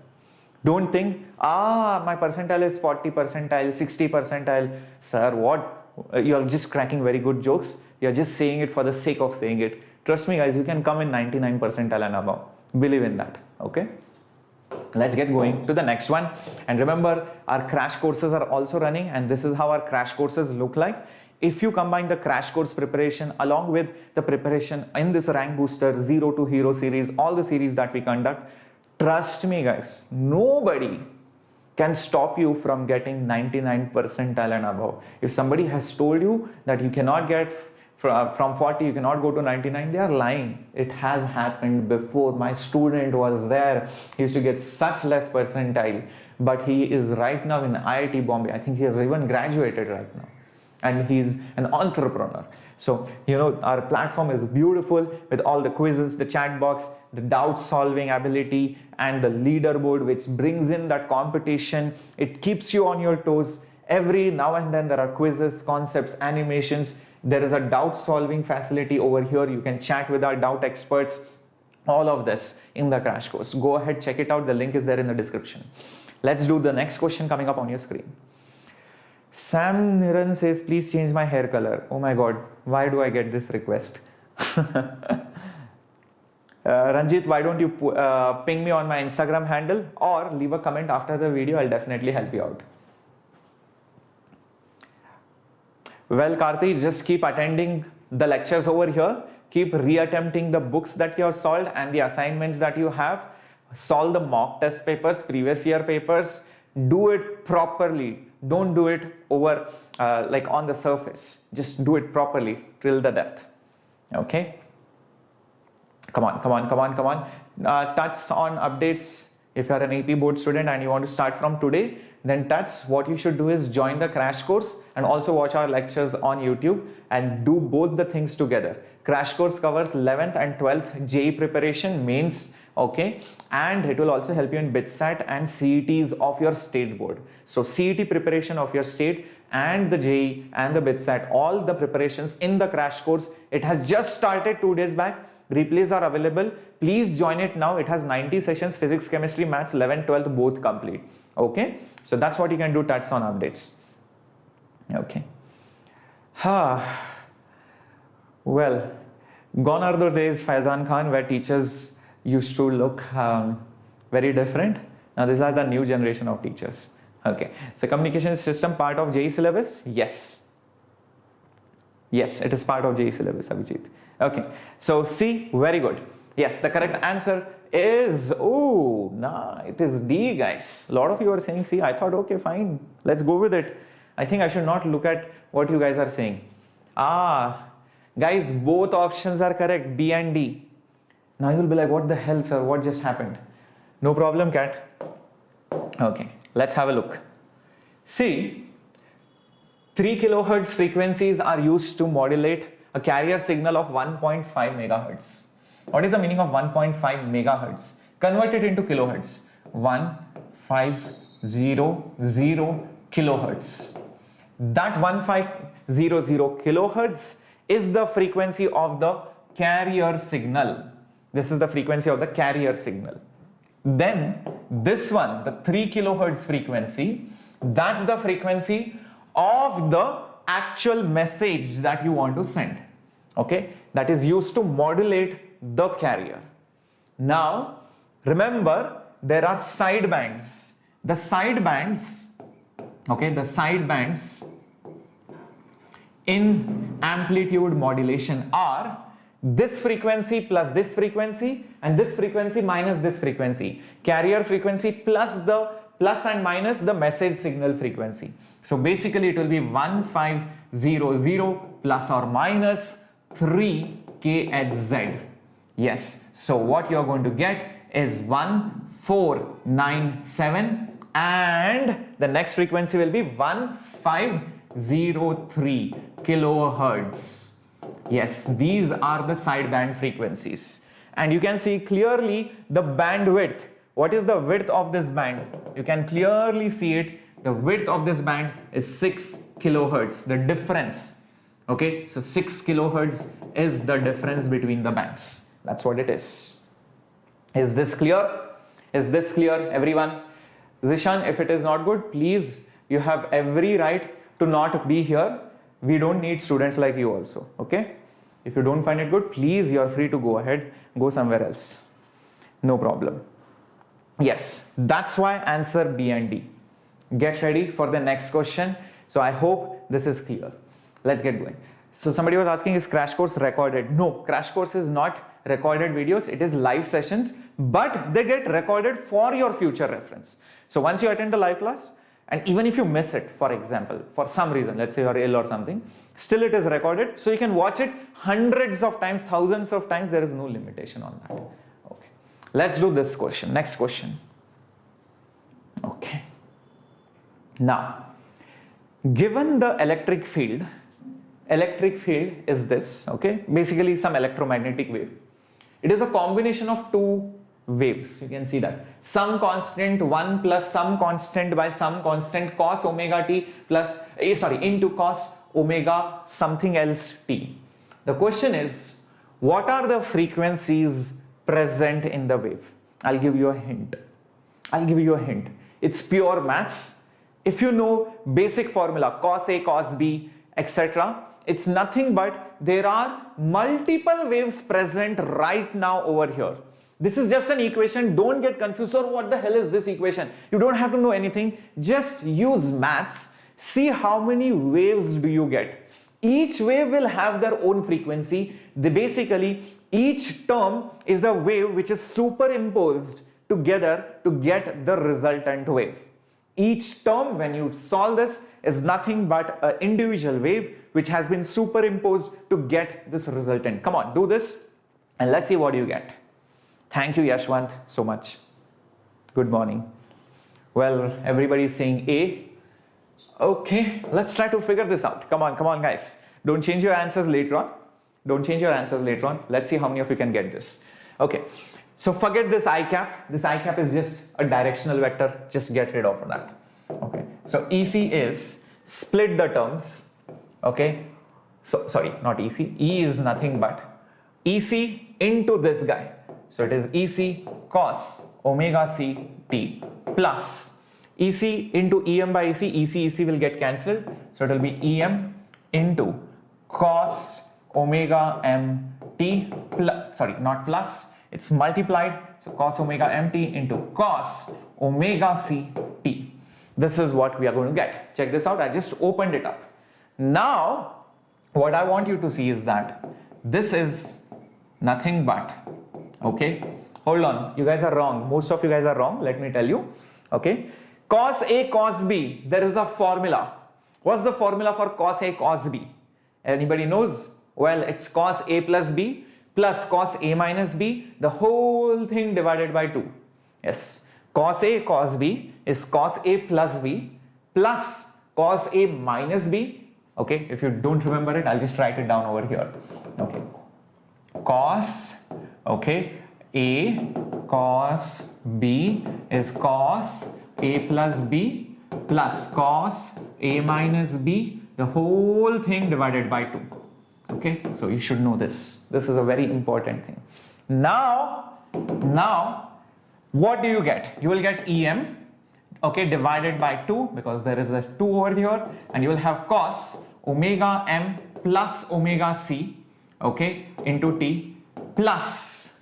Don't think, my percentile is 40 percentile, 60 percentile. Sir, what? You're just cracking very good jokes. You're just saying it for the sake of saying it. Trust me guys, you can come in 99 percentile and above. Believe in that. Okay. Let's get going to the next one. And remember, our crash courses are also running, and this is how our crash courses look like. If you combine the crash course preparation along with the preparation in this Rank Booster, Zero to Hero series, all the series that we conduct, trust me guys, nobody can stop you from getting 99 percentile and above. If somebody has told you that you cannot get from 40, you cannot go to 99, they are lying. It has happened before. My student was there. He used to get such less percentile, but he is right now in IIT Bombay. I think he has even graduated right now. And he's an entrepreneur. So, you know, our platform is beautiful with all the quizzes, the chat box, the doubt solving ability, and the leaderboard, which brings in that competition. It keeps you on your toes. Every now and then there are quizzes, concepts, animations. There is a doubt solving facility over here. You can chat with our doubt experts. All of this in the crash course. Go ahead, check it out. The link is there in the description. Let's do the next question coming up on your screen. Sam Niran says, please change my hair color. Oh my God, why do I get this request? Ranjit, why don't you ping me on my Instagram handle or leave a comment after the video? I'll definitely help you out. Well, Karthi, just keep attending the lectures over here. Keep reattempting the books that you have solved and the assignments that you have. Solve the mock test papers, previous year papers. Do it properly. Don't do it over like on the surface. Just do it properly till the depth. Okay. Come on, come on, come on, come on. Touch on updates. If you are an AP board student and you want to start from today, then touch. What you should do is join the crash course and also watch our lectures on YouTube and do both the things together. Crash course covers 11th and 12th JEE preparation mains, okay, and it will also help you in BITSAT and CETs of your state board. So CET preparation of your state and the JEE and the BITSAT, all the preparations in the crash course. It has just started 2 days back. Replays are available. Please join it now. It has 90 sessions, physics, chemistry, maths, 11th, 12th, both complete. Okay, so that's what you can do. Touch on updates. Okay. Well, gone are the days, Faizan Khan, where teachers used to look very different. Now these are the new generation of teachers. Okay, so communication system part of JEE syllabus? Yes. Yes, it is part of JEE syllabus, Abhijit. Okay, so C, very good. Yes, the correct answer is, oh, nah, it is D, guys. A lot of you are saying C. I thought, okay, fine, let's go with it. I think I should not look at what you guys are saying. Guys, both options are correct, B and D. Now you'll be like, what the hell, sir? What just happened? No problem, cat. Okay, let's have a look. See, 3 kilohertz frequencies are used to modulate a carrier signal of 1.5 megahertz. What is the meaning of 1.5 megahertz? Convert it into kilohertz. 1500 kilohertz. That 1500 kilohertz is the frequency of the carrier signal. This is the frequency of the carrier signal. Then this one, the 3 kilohertz frequency, that's the frequency of the actual message that you want to send. Okay, that is used to modulate the carrier. Now remember, there are sidebands. The sidebands, okay, the sidebands in amplitude modulation are this frequency plus this frequency and this frequency minus this frequency. Carrier frequency plus the plus and minus the message signal frequency. So basically it will be 1500 plus or minus 3 kHz. Yes, so what you're going to get is 1497 and the next frequency will be 1503 kilohertz. Yes, these are the sideband frequencies. And you can see clearly the bandwidth. What is the width of this band? You can clearly see it. The width of this band is 6 kilohertz, the difference. Okay, so 6 kilohertz is the difference between the bands. That's what it is. Is this clear? Is this clear, everyone? Zishan, if it is not good, please, you have every right to not be here. We don't need students like you also, okay? If you don't find it good, please, you are free to go ahead, go somewhere else. No problem. Yes, that's why answer B and D. Get ready for the next question. So I hope this is clear. Let's get going. So somebody was asking, is crash course recorded? No, crash course is not recorded videos. It is live sessions, but they get recorded for your future reference. So once you attend the live class, and even if you miss it, for example, for some reason, let's say you're ill or something, still it is recorded. So you can watch it hundreds of times, thousands of times. There is no limitation on that. Okay. Let's do this question. Next question. Okay. Now, given the electric field is this, okay? Basically some electromagnetic wave. It is a combination of two waves. You can see that. Some constant 1 plus some constant by some constant cos omega t plus, into cos omega something else t. The question is, what are the frequencies present in the wave? I'll give you a hint. It's pure maths. If you know basic formula, cos A, cos B, etc., it's nothing but there are multiple waves present right now over here. This is just an equation. Don't get confused. Or what the hell is this equation? You don't have to know anything. Just use maths. See how many waves do you get. Each wave will have their own frequency. Basically, each term is a wave which is superimposed together to get the resultant wave. Each term, when you solve this, is nothing but an individual wave which has been superimposed to get this resultant. Come on, do this. And let's see what you get. Thank you, Yashwant, so much. Good morning. Well, everybody is saying A. Okay, let's try to figure this out. Come on, guys. Don't change your answers later on. Don't change your answers later on. Let's see how many of you can get this. Okay, so forget this I cap. This I cap is just a directional vector. Just get rid of that. Okay, so EC is split the terms. Okay, so sorry, not EC. E is nothing but EC into this guy. So it is EC cos omega C T plus EC into EM by EC. EC will get cancelled. So it will be EM into cos omega M T plus, sorry, not plus, it's multiplied. So cos omega M T into cos omega C T. This is what we are going to get. Check this out. I just opened it up. Now, what I want you to see is that this is nothing but, okay, hold on, you guys are wrong. Most of you guys are wrong. Let me tell you. Okay, cos A cos B, there is a formula. What's the formula for cos A cos B? Anybody knows? Well, it's cos A plus B plus cos A minus B, the whole thing divided by 2. Yes, cos A cos B is cos A plus B plus cos A minus B. Okay, if you don't remember it, I'll just write it down over here. Okay, cos, okay, A cos B is cos A plus B plus cos A minus B, the whole thing divided by 2. Okay, so you should know this. This is a very important thing. Now, what do you get? You will get EM, okay, divided by 2 because there is a 2 over here, and you will have cos omega M plus omega C, okay, into T plus,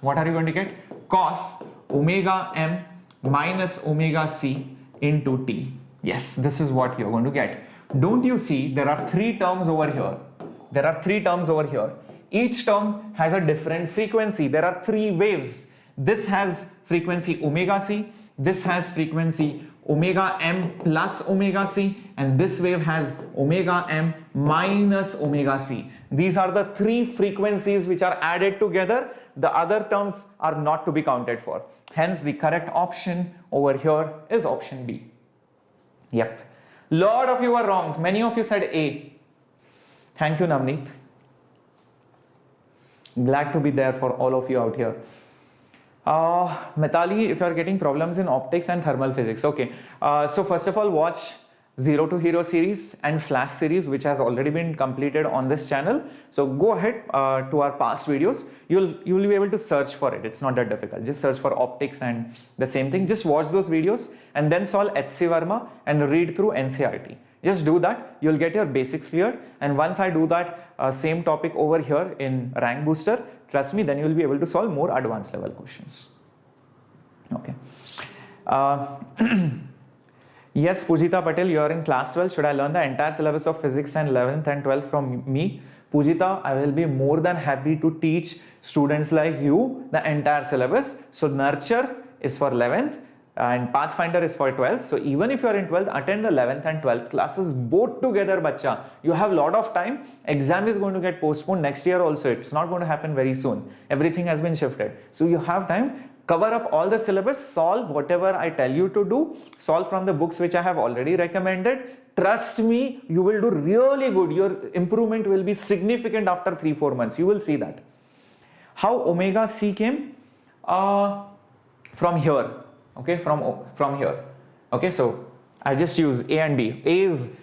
what are you going to get? Cos omega M minus omega C into T. Yes, this is what you're going to get. Don't you see there are 3 terms over here? There are 3 terms over here. Each term has a different frequency. There are 3 waves. This has frequency omega C, this has frequency omega M plus omega C, and this wave has omega M minus omega C. These are the 3 frequencies which are added together. The other terms are not to be counted for. Hence, the correct option over here is option B. Yep. Lot of you are wrong. Many of you said A. Thank you, Navneet. Glad to be there for all of you out here. Metali, if you are getting problems in optics and thermal physics, okay. So first of all, watch Zero to Hero series and Flash series, which has already been completed on this channel. So go ahead to our past videos. You'll be able to search for it. It's not that difficult. Just search for optics and the same thing. Just watch those videos and then solve H.C. Verma and read through NCERT. Just do that. You'll get your basics cleared. And once I do that same topic over here in Rank Booster, trust me, then you'll be able to solve more advanced level questions. Okay. Yes, Pujita Patel, you are in class 12. Should I learn the entire syllabus of physics and 11th and 12th from me? Pujita, I will be more than happy to teach students like you the entire syllabus. So Nurture is for 11th and Pathfinder is for 12th. So even if you are in 12th, attend the 11th and 12th classes both together, bacha. You have a lot of time. Exam is going to get postponed next year also. It's not going to happen very soon. Everything has been shifted. So you have time. Cover up all the syllabus, solve whatever I tell you to do, solve from the books which I have already recommended. Trust me, you will do really good. Your improvement will be significant after 3-4 months. You will see that. How omega C came? From here. Okay, from here. Okay, so I just use A and B. A is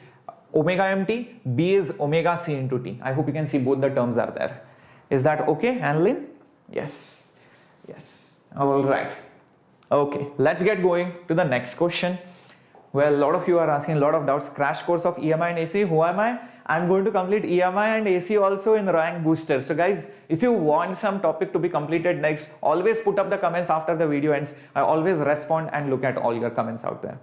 omega MT, B is omega C into T. I hope you can see both the terms are there. Is that okay, Annalyn? Yes. Yes. All right. Okay, let's get going to the next question. Well, a lot of you are asking a lot of doubts. Crash course of EMI and AC. Who am I? I'm going to complete EMI and AC also in Rank Booster. So guys, if you want some topic to be completed next, always put up the comments after the video ends. I always respond and look at all your comments out there.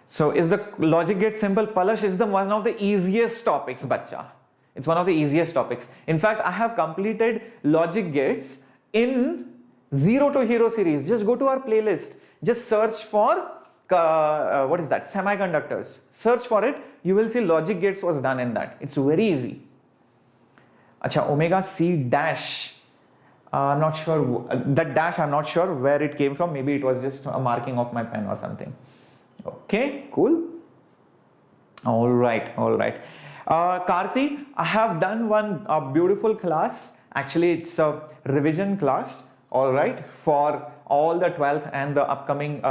So is the logic gate simple? Palash is one of the easiest topics, bacha. It's one of the easiest topics. In fact, I have completed logic gates in Zero to Hero series. Just go to our playlist. Just search for, what is that? Semiconductors. Search for it. You will see logic gates was done in that. It's very easy. Acha, omega c dash. I'm not sure, that dash I'm not sure where it came from. Maybe it was just a marking of my pen or something. Okay, cool. All right. Karthi, I have done one beautiful class. Actually, it's a revision class, all right, for all the 12th and the upcoming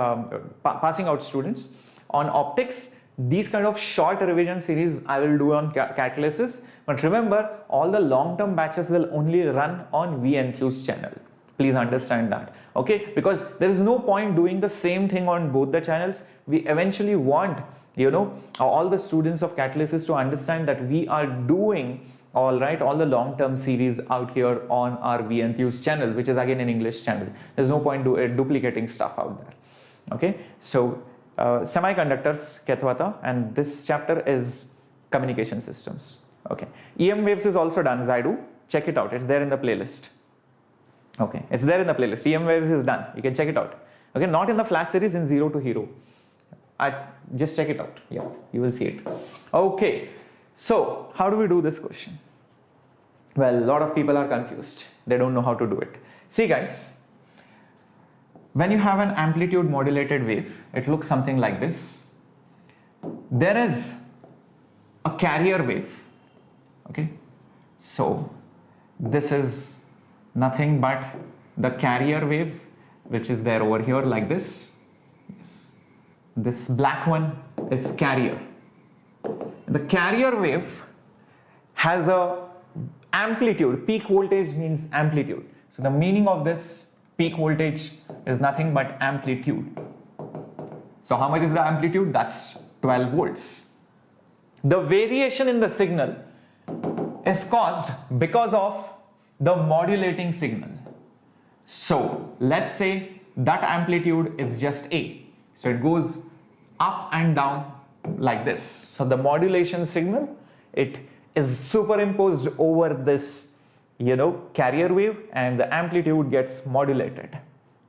passing out students on optics. These kind of short revision series I will do on catalysis. But remember, all the long-term batches will only run on JEE Enthuse channel. Please understand that, okay? Because there is no point doing the same thing on both the channels. We eventually want, you know, all the students of catalysis to understand that we are doing all the long-term series out here on our JEE Enthuse channel, which is again an English channel. There's no point duplicating stuff out there. Okay, so semiconductors Ketvata, and this chapter is communication systems. Okay, EM waves is also done, Zaidu. Check it out, it's there in the playlist. Okay, it's there in the playlist. EM waves is done, you can check it out. Okay, not in the flash series, in Zero to Hero. Just check it out. Yeah, you will see it. Okay, so how do we do this question? Well, a lot of people are confused. They don't know how to do it. See guys, when you have an amplitude modulated wave, it looks something like this. There is a carrier wave. Okay, so this is nothing but the carrier wave, which is there over here like this. Yes. This black one is carrier. The carrier wave has a amplitude. Peak voltage means amplitude. So the meaning of this peak voltage is nothing but amplitude. So how much is the amplitude? That's 12 volts. The variation in the signal is caused because of the modulating signal. So let's say that amplitude is just A. So it goes up and down like this. So the modulation signal, it is superimposed over this, you know, carrier wave, and the amplitude gets modulated.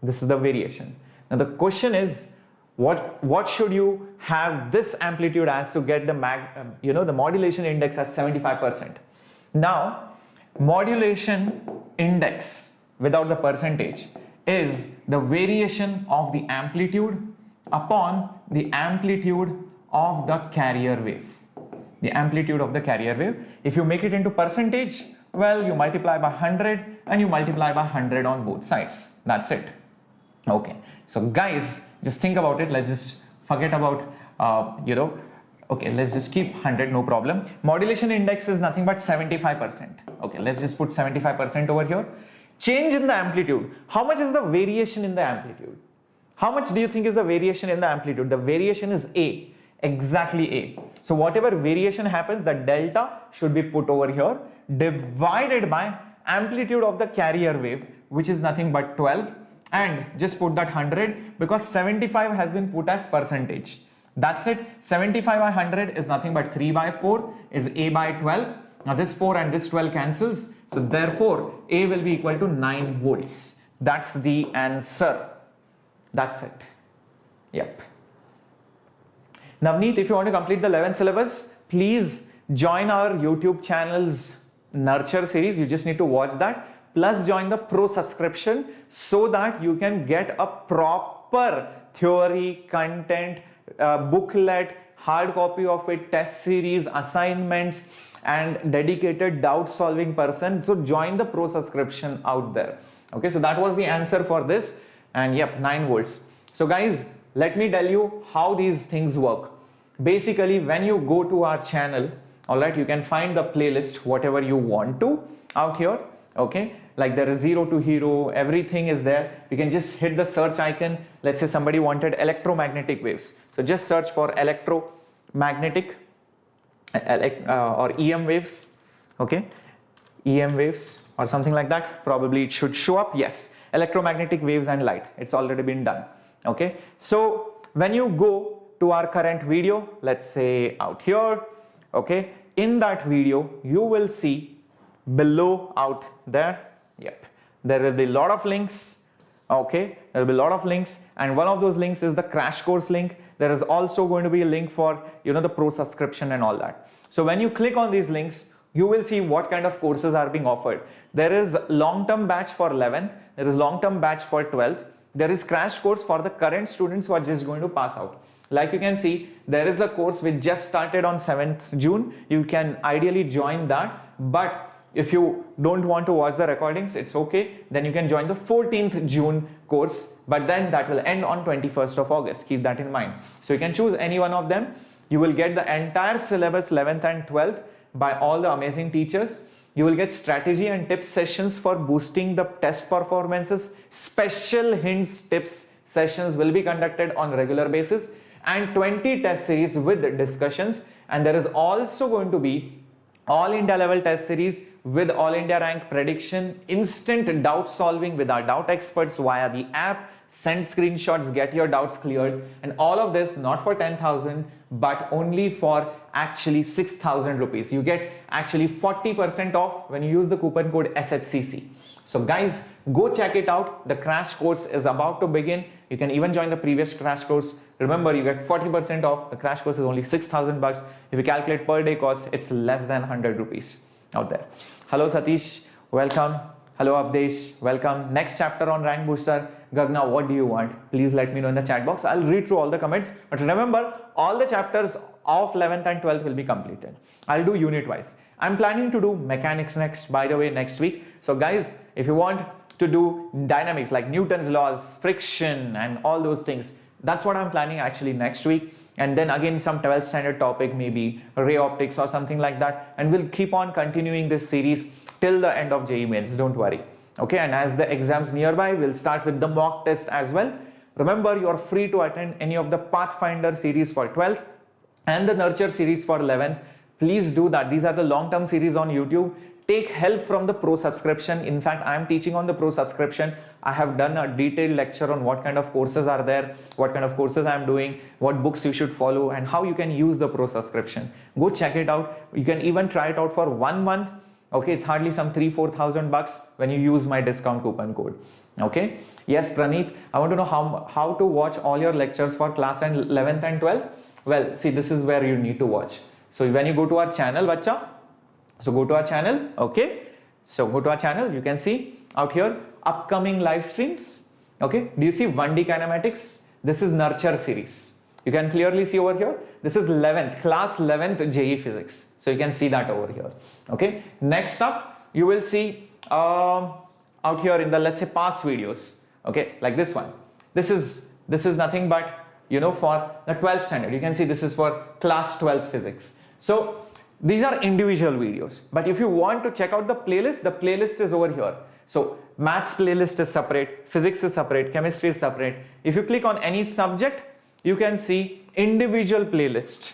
This is the variation. Now the question is, what should you have this amplitude as to get the the modulation index as 75%? Now, modulation index without the percentage is the variation of the amplitude upon the amplitude of the carrier wave. The amplitude of the carrier wave. If you make it into percentage, well, you multiply by 100 and you multiply by 100 on both sides. That's it. Okay. So guys, just think about it. Let's just forget about, okay, let's just keep 100, no problem. Modulation index is nothing but 75%. Okay, let's just put 75% over here. Change in the amplitude. How much is the variation in the amplitude? How much do you think is the variation in the amplitude? The variation is A, exactly A. So whatever variation happens, the delta should be put over here, divided by amplitude of the carrier wave, which is nothing but 12, and just put that 100 because 75 has been put as percentage. That's it. 75 by 100 is nothing but 3 by 4 is A by 12. Now this 4 and this 12 cancels. So therefore A will be equal to 9 volts. That's the answer. That's it. Yep. Navneet, if you want to complete the 11th syllabus, please join our YouTube channel's Nurture series. You just need to watch that. Plus join the Pro subscription so that you can get a proper theory, content, booklet, hard copy of it, test series, assignments, and dedicated doubt solving person. So join the Pro subscription out there. Okay, so that was the answer for this. And yep, 9 volts. So guys, let me tell you how these things work. Basically, when you go to our channel, all right, you can find the playlist, whatever you want to out here. Okay, like there is Zero to Hero, everything is there. You can just hit the search icon. Let's say somebody wanted electromagnetic waves. So just search for electromagnetic or EM waves. Okay, EM waves or something like that. Probably it should show up. Yes, electromagnetic waves and light. It's already been done. Okay, so when you go to our current video, let's say out here, okay, in that video you will see below out there, yep, there will be a lot of links. Okay, there will be a lot of links, and one of those links is the crash course link. There is also going to be a link for the Pro subscription and all that. So when you click on these links, you will see what kind of courses are being offered. There is long-term batch for 11th, there is long-term batch for 12th, there is crash course for the current students who are just going to pass out. Like you can see, there is a course which just started on 7th June. You can ideally join that, but if you don't want to watch the recordings, it's okay. Then you can join the 14th June course, but then that will end on 21st of August. Keep that in mind. So you can choose any one of them. You will get the entire syllabus 11th and 12th by all the amazing teachers. You will get strategy and tips sessions for boosting the test performances. Special hints tips sessions will be conducted on regular basis, and 20 test series with discussions. And there is also going to be all India level test series with all India rank prediction, instant doubt solving with our doubt experts via the app, send screenshots, get your doubts cleared, and all of this not for 10,000 but only for actually 6,000 rupees. You get actually 40% off when you use the coupon code SHCC. So guys, go check it out. The crash course is about to begin. You can even join the previous crash course. Remember, you get 40% off. The crash course is only 6,000 bucks. If you calculate per day cost, it's less than 100 rupees out there. Hello Satish, welcome. Hello Abdesh, welcome. Next chapter on Rank Booster. Gagna, what do you want? Please let me know in the chat box. I'll read through all the comments. But remember, all the chapters of 11th and 12th will be completed. I'll do unit wise. I'm planning to do mechanics next, by the way, next week. So guys, if you want to do dynamics like Newton's laws, friction and all those things, that's what I'm planning actually next week. And then again some 12th standard topic, maybe ray optics or something like that. And we'll keep on continuing this series till the end of JEE Mains, don't worry. Okay, and as the exams nearby, we'll start with the mock test as well. Remember, you're free to attend any of the Pathfinder series for 12th and the Nurture series for 11th. Please do that. These are the long-term series on YouTube. Take help from the pro subscription. In fact, I am teaching on the pro subscription. I have done a detailed lecture on what kind of courses are there, what kind of courses I am doing, what books you should follow, and how you can use the pro subscription. Go check it out. You can even try it out for 1 month. Okay, it's hardly some 3,000-4,000 bucks when you use my discount coupon code. Okay. Yes, Praneet, I want to know how to watch all your lectures for class and 11th and 12th. Well, see, this is where you need to watch. So when you go to our channel, bacha, so go to our channel, okay? So go to our channel, you can see out here, upcoming live streams, okay? Do you see 1D kinematics? This is Nurture series. You can clearly see over here, this is 11th, class 11th JEE Physics. So you can see that over here, okay? Next up, you will see out here in the, let's say, past videos, okay? Like this one. This is nothing but, you know, for the 12th standard. You can see this is for class 12th physics. So these are individual videos, but if you want to check out the playlist is over here. So maths playlist is separate, physics is separate, chemistry is separate. If you click on any subject, you can see individual playlist,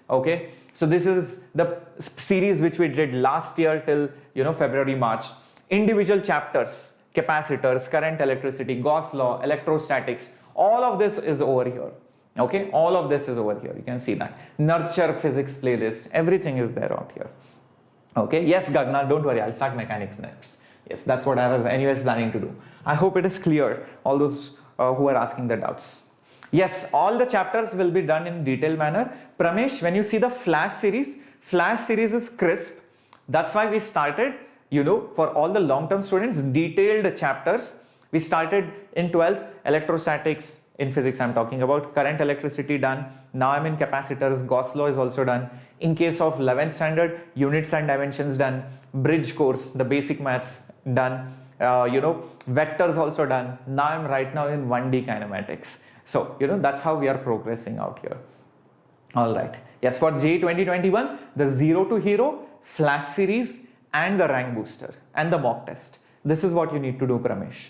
okay? So this is the series which we did last year till, you know, February, March. Individual chapters, capacitors, current, electricity, Gauss law, electrostatics, all of this is over here. Okay, all of this is over here. You can see that. Nurture physics playlist, everything is there out here. Okay, yes, Gagna, don't worry, I'll start mechanics next. Yes, that's what I was anyways planning to do. I hope it is clear, all those who are asking the doubts. Yes, all the chapters will be done in detailed manner. Pramesh, when you see the flash series is crisp. That's why we started, you know, for all the long-term students, detailed chapters. We started in 12th, electrostatics, in physics I'm talking about, current, electricity done. Now I'm in capacitors, Gauss law is also done. In case of 11th standard, units and dimensions done. Bridge course, the basic maths done. You know, vectors also done. Now I'm right now in 1D kinematics. So, you know, that's how we are progressing out here. All right. Yes, for JEE 2021, the Zero to Hero, Flash series and the rank booster and the mock test. This is what you need to do, Pramesh.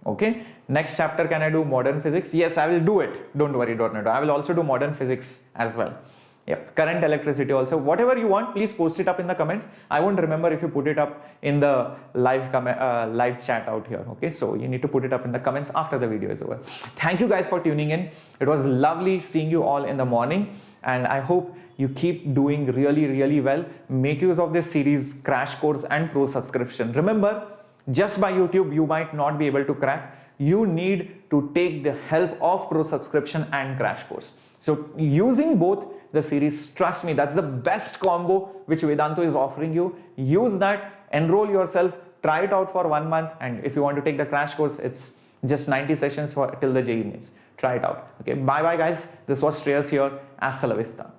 Okay. Next chapter, can I do modern physics? Yes, I will do it. Don't worry, Dornado. I will also do modern physics as well. Yep. Current, electricity also. Whatever you want, please post it up in the comments. I won't remember if you put it up in the live chat out here. Okay. So you need to put it up in the comments after the video is over. Thank you guys for tuning in. It was lovely seeing you all in the morning, and I hope you keep doing really well. Make use of this series, crash course and pro subscription. Remember, just by YouTube, you might not be able to crack. You need to take the help of pro subscription and crash course. So using both, the series. Trust me, that's the best combo which Vedantu is offering you. Use that, enroll yourself, try it out for 1 month, and if you want to take the crash course, it's just 90 sessions for till the JEE Mains. Try it out. Okay, bye bye guys. This was Shreyas here. Hasta la vista.